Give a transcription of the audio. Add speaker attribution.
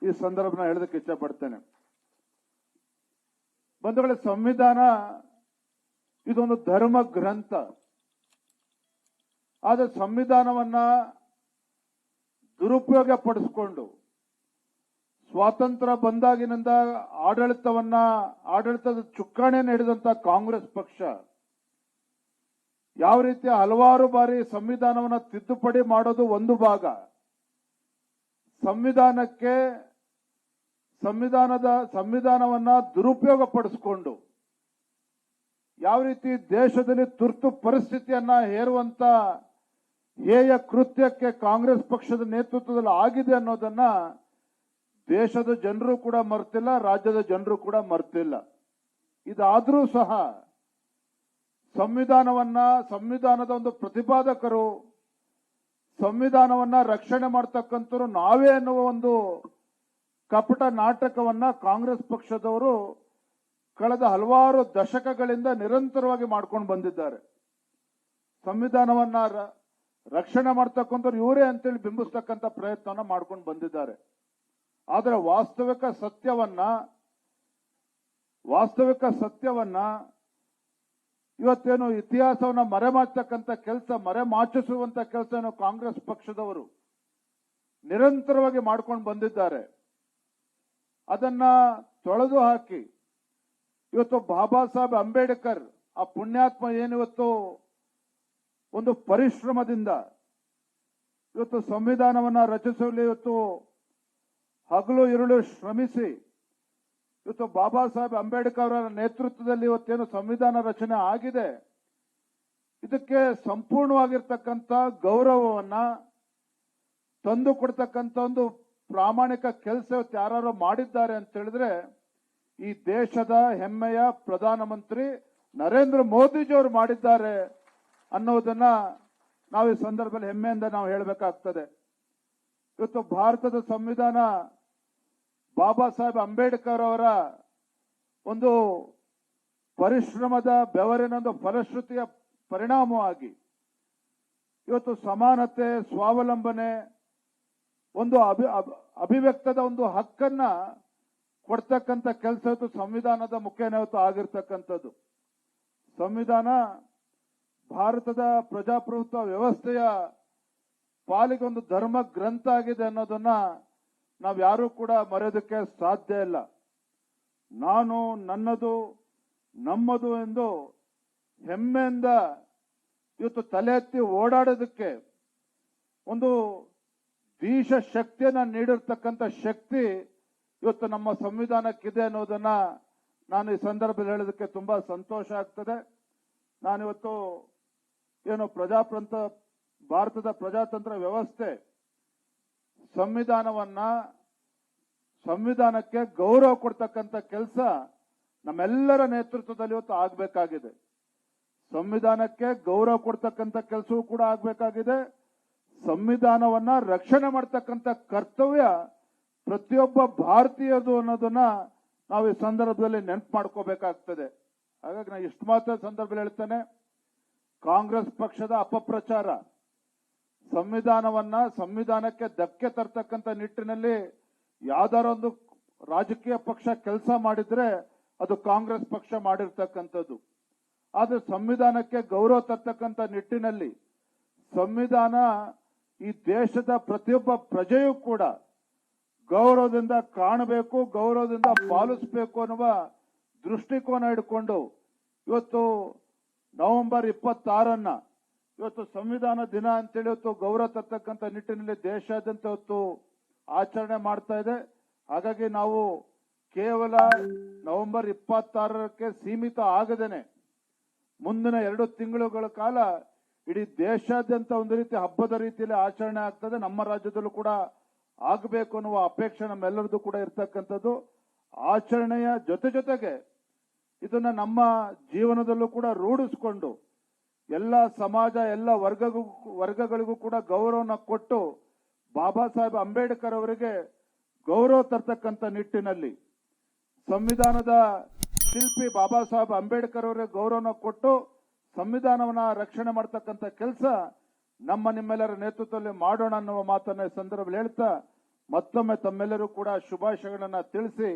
Speaker 1: ಈ ಸಂದರ್ಭನ ಹೇಳೋದಕ್ಕೆ ಇಚ್ಛೆ ಪಡ್ತೇನೆ. ಬಂಧುಗಳೇ, ಸಂವಿಧಾನ ಇದೊಂದು ಧರ್ಮ ಗ್ರಂಥ. ಆದರೆ ಸಂವಿಧಾನವನ್ನ ದುರುಪಯೋಗ ಪಡಿಸಿಕೊಂಡು ಸ್ವಾತಂತ್ರ್ಯ ಬಂದಾಗಿನಿಂದ ಆಡಳಿತದ ಚುಕ್ಕಾಣಿಯನ್ನು ಹಿಡಿದಂತ ಕಾಂಗ್ರೆಸ್ ಪಕ್ಷ ಯಾವ ರೀತಿ ಹಲವಾರು ಬಾರಿ ಸಂವಿಧಾನವನ್ನ ತಿದ್ದುಪಡಿ ಮಾಡೋದು ಒಂದು ಭಾಗ, ಸಂವಿಧಾನವನ್ನ ದುರುಪಯೋಗ ಪಡಿಸಿಕೊಂಡು ಯಾವ ರೀತಿ ದೇಶದಲ್ಲಿ ತುರ್ತು ಪರಿಸ್ಥಿತಿಯನ್ನ ಹೇರುವಂತ ಹೇಯ ಕೃತ್ಯಕ್ಕೆ ಕಾಂಗ್ರೆಸ್ ಪಕ್ಷದ ನೇತೃತ್ವದಲ್ಲಿ ಆಗಿದೆ ಅನ್ನೋದನ್ನ ದೇಶದ ಜನರು ಕೂಡ ಮರ್ತಿಲ್ಲ, ರಾಜ್ಯದ ಜನರು ಕೂಡ ಮರ್ತಿಲ್ಲ. ಇದಾದ್ರೂ ಸಹ ಸಂವಿಧಾನದ ಒಂದು ಪ್ರತಿಪಾದಕರು, ಸಂವಿಧಾನವನ್ನ ರಕ್ಷಣೆ ಮಾಡ್ತಕ್ಕಂಥವ್ರು ನಾವೇ ಅನ್ನುವ ಒಂದು ಕಪಟ ನಾಟಕವನ್ನ ಕಾಂಗ್ರೆಸ್ ಪಕ್ಷದವರು ಕಳೆದ ಹಲವಾರು ದಶಕಗಳಿಂದ ನಿರಂತರವಾಗಿ ಮಾಡ್ಕೊಂಡು ಬಂದಿದ್ದಾರೆ. ಸಂವಿಧಾನವನ್ನ ರಕ್ಷಣೆ ಮಾಡ್ತಕ್ಕಂಥವ್ರು ಇವರೇ ಅಂತೇಳಿ ಬಿಂಬಿಸ್ತಕ್ಕಂಥ ಪ್ರಯತ್ನವನ್ನ ಮಾಡ್ಕೊಂಡು ಬಂದಿದ್ದಾರೆ. ಆದರೆ ವಾಸ್ತವಿಕ ಸತ್ಯವನ್ನ ಇವತ್ತೇನು ಇತಿಹಾಸವನ್ನ ಮರೆಮಾಚಿಸುವಂತ ಕೆಲಸ ಏನು ಕಾಂಗ್ರೆಸ್ ಪಕ್ಷದವರು ನಿರಂತರವಾಗಿ ಮಾಡ್ಕೊಂಡು ಬಂದಿದ್ದಾರೆ. ಅದನ್ನ ತೊಳೆದು ಹಾಕಿ ಇವತ್ತು ಬಾಬಾ ಸಾಹೇಬ್ ಅಂಬೇಡ್ಕರ್ ಆ ಪುಣ್ಯಾತ್ಮ ಏನಿವತ್ತು ಒಂದು ಪರಿಶ್ರಮದಿಂದ ಇವತ್ತು ಸಂವಿಧಾನವನ್ನ ರಚಿಸಲು ಇವತ್ತು ಹಗಲು ಇರುಳು ಶ್ರಮಿಸಿ ಇವತ್ತು ಬಾಬಾ ಸಾಹೇಬ್ ಅಂಬೇಡ್ಕರ್ ಅವರ ನೇತೃತ್ವದಲ್ಲಿ ಇವತ್ತೇನು ಸಂವಿಧಾನ ರಚನೆ ಆಗಿದೆ, ಇದಕ್ಕೆ ಸಂಪೂರ್ಣವಾಗಿರ್ತಕ್ಕಂಥ ಗೌರವವನ್ನ ತಂದು ಕೊಡ್ತಕ್ಕಂಥ ಒಂದು ಪ್ರಾಮಾಣಿಕ ಕೆಲಸ ಇವತ್ತು ಯಾರು ಮಾಡಿದ್ದಾರೆ ಅಂತ ಹೇಳಿದ್ರೆ ಈ ದೇಶದ ಹೆಮ್ಮೆಯ ಪ್ರಧಾನಮಂತ್ರಿ ನರೇಂದ್ರ ಮೋದಿಜಿಯವರು ಮಾಡಿದ್ದಾರೆ ಅನ್ನೋದನ್ನ ನಾವು ಈ ಸಂದರ್ಭದಲ್ಲಿ ಹೆಮ್ಮೆಯಿಂದ ನಾವು ಹೇಳಬೇಕಾಗ್ತದೆ. ಇವತ್ತು ಭಾರತದ ಸಂವಿಧಾನ ಬಾಬಾ ಸಾಹೇಬ್ ಅಂಬೇಡ್ಕರ್ ಅವರ ಒಂದು ಪರಿಶ್ರಮದ ಬೆವರಿನ ಒಂದು ಫಲಶ್ರುತಿಯ ಪರಿಣಾಮವಾಗಿ ಇವತ್ತು ಸಮಾನತೆ, ಸ್ವಾವಲಂಬನೆ, ಒಂದು ಅಭಿವ್ಯಕ್ತದ ಒಂದು ಹಕ್ಕನ್ನ ಕೊಡ್ತಕ್ಕಂಥ ಕೆಲಸ ಇವತ್ತು ಸಂವಿಧಾನದ ಮುಖೇನ ಇವತ್ತು ಆಗಿರ್ತಕ್ಕಂಥದ್ದು. ಸಂವಿಧಾನ ಭಾರತದ ಪ್ರಜಾಪ್ರಭುತ್ವ ವ್ಯವಸ್ಥೆಯ ಪಾಲಿಗೆ ಒಂದು ಧರ್ಮ ಗ್ರಂಥ ಆಗಿದೆ ಅನ್ನೋದನ್ನ ನಾವ್ಯಾರೂ ಕೂಡ ಮರೆಯೋದಕ್ಕೆ ಸಾಧ್ಯ ಇಲ್ಲ. ನಾನು, ನನ್ನದು, ನಮ್ಮದು ಎಂದು ಹೆಮ್ಮೆಯಿಂದ ಇವತ್ತು ತಲೆ ಎತ್ತಿ ಓಡಾಡೋದಕ್ಕೆ ಒಂದು ದೀಶ ಶಕ್ತಿಯನ್ನ ನೀಡಿರ್ತಕ್ಕಂಥ ಶಕ್ತಿ ಇವತ್ತು ನಮ್ಮ ಸಂವಿಧಾನಕ್ಕಿದೆ ಅನ್ನೋದನ್ನ ನಾನು ಈ ಸಂದರ್ಭದಲ್ಲಿ ಹೇಳೋದಕ್ಕೆ ತುಂಬಾ ಸಂತೋಷ ಆಗ್ತದೆ. ನಾನಿವತ್ತು ಏನು ಭಾರತದ ಪ್ರಜಾತಂತ್ರ ವ್ಯವಸ್ಥೆ ಸಂವಿಧಾನಕ್ಕೆ ಗೌರವ ಕೊಡ್ತಕ್ಕಂಥ ಕೆಲಸ ನಮ್ಮೆಲ್ಲರ ನೇತೃತ್ವದಲ್ಲಿ ಇವತ್ತು ಆಗಬೇಕಾಗಿದೆ. ಸಂವಿಧಾನಕ್ಕೆ ಗೌರವ ಕೊಡ್ತಕ್ಕಂಥ ಕೆಲಸವೂ ಕೂಡ ಆಗಬೇಕಾಗಿದೆ. ಸಂವಿಧಾನವನ್ನ ರಕ್ಷಣೆ ಮಾಡ್ತಕ್ಕಂಥ ಕರ್ತವ್ಯ ಪ್ರತಿಯೊಬ್ಬ ಭಾರತೀಯದು ಅನ್ನೋದನ್ನ ನಾವು ಈ ಸಂದರ್ಭದಲ್ಲಿ ನೆನಪು ಮಾಡ್ಕೋಬೇಕಾಗ್ತದೆ. ಹಾಗಾಗಿ ನಾನು ಇಷ್ಟು ಮಾತ್ರ ಸಂದರ್ಭದಲ್ಲಿ ಹೇಳ್ತೇನೆ, ಕಾಂಗ್ರೆಸ್ ಪಕ್ಷದ ಅಪಪ್ರಚಾರ ಸಂವಿಧಾನಕ್ಕೆ ಧಕ್ಕೆ ತರ್ತಕ್ಕಂಥ ನಿಟ್ಟಿನಲ್ಲಿ ಯಾವ್ದಾರ ಒಂದು ರಾಜಕೀಯ ಪಕ್ಷ ಕೆಲಸ ಮಾಡಿದ್ರೆ ಅದು ಕಾಂಗ್ರೆಸ್ ಪಕ್ಷ ಮಾಡಿರ್ತಕ್ಕಂಥದ್ದು. ಆದ್ರೆ ಸಂವಿಧಾನಕ್ಕೆ ಗೌರವ ತರ್ತಕ್ಕಂಥ ನಿಟ್ಟಿನಲ್ಲಿ ಸಂವಿಧಾನ ಈ ದೇಶದ ಪ್ರತಿಯೊಬ್ಬ ಪ್ರಜೆಯೂ ಕೂಡ ಗೌರವದಿಂದ ಕಾಣಬೇಕು, ಗೌರವದಿಂದ ಪಾಲಿಸಬೇಕು ಅನ್ನುವ ದೃಷ್ಟಿಕೋನ ಇಟ್ಕೊಂಡು ಇವತ್ತು ನವೆಂಬರ್ 26 ಇವತ್ತು ಸಂವಿಧಾನ ದಿನ ಅಂತೇಳಿ ಇವತ್ತು ಗೌರವ ತರ್ತಕ್ಕಂಥ ನಿಟ್ಟಿನಲ್ಲಿ ದೇಶಾದ್ಯಂತ ಇವತ್ತು ಆಚರಣೆ ಮಾಡ್ತಾ ಇದೆ. ಹಾಗಾಗಿ ನಾವು ಕೇವಲ ನವೆಂಬರ್ 26ಕ್ಕೆ ಸೀಮಿತ ಆಗದೇನೆ ಮುಂದಿನ 2 ತಿಂಗಳುಗಳ ಕಾಲ ಇಡೀ ದೇಶಾದ್ಯಂತ ಒಂದು ರೀತಿ ಹಬ್ಬದ ರೀತಿಯಲ್ಲಿ ಆಚರಣೆ ಆಗ್ತದೆ. ನಮ್ಮ ರಾಜ್ಯದಲ್ಲೂ ಕೂಡ ಆಗಬೇಕು ಅನ್ನುವ ಅಪೇಕ್ಷೆ ನಮ್ಮೆಲ್ಲರದು ಕೂಡ ಇರ್ತಕ್ಕಂಥದ್ದು. ಆಚರಣೆಯ ಜೊತೆಗೆ ಇದನ್ನ ನಮ್ಮ ಜೀವನದಲ್ಲೂ ಕೂಡ ರೂಢಿಸಿಕೊಂಡು ಎಲ್ಲ ಸಮಾಜ, ಎಲ್ಲ ವರ್ಗಗಳಿಗೂ ಕೂಡ ಗೌರವನ ಕೊಟ್ಟು ಬಾಬಾ ಸಾಹೇಬ್ ಅಂಬೇಡ್ಕರ್ ಅವರಿಗೆ ಗೌರವ ತರ್ತಕ್ಕಂಥ ನಿಟ್ಟಿನಲ್ಲಿ ಸಂವಿಧಾನದ ಶಿಲ್ಪಿ ಬಾಬಾ ಸಾಹೇಬ್ ಅಂಬೇಡ್ಕರ್ ಅವರಿಗೆ ಗೌರವನ ಕೊಟ್ಟು ಸಂವಿಧಾನವನ್ನ ರಕ್ಷಣೆ ಮಾಡ್ತಕ್ಕಂಥ ಕೆಲಸ ನಿಮ್ಮೆಲ್ಲರ ನೇತೃತ್ವದಲ್ಲಿ ಮಾಡೋಣ ಅನ್ನುವ ಮಾತನ್ನ ಈ ಸಂದರ್ಭದಲ್ಲಿ ಹೇಳ್ತಾ ಮತ್ತೊಮ್ಮೆ ತಮ್ಮೆಲ್ಲರೂ ಕೂಡ ಶುಭಾಶಯಗಳನ್ನ ತಿಳಿಸಿ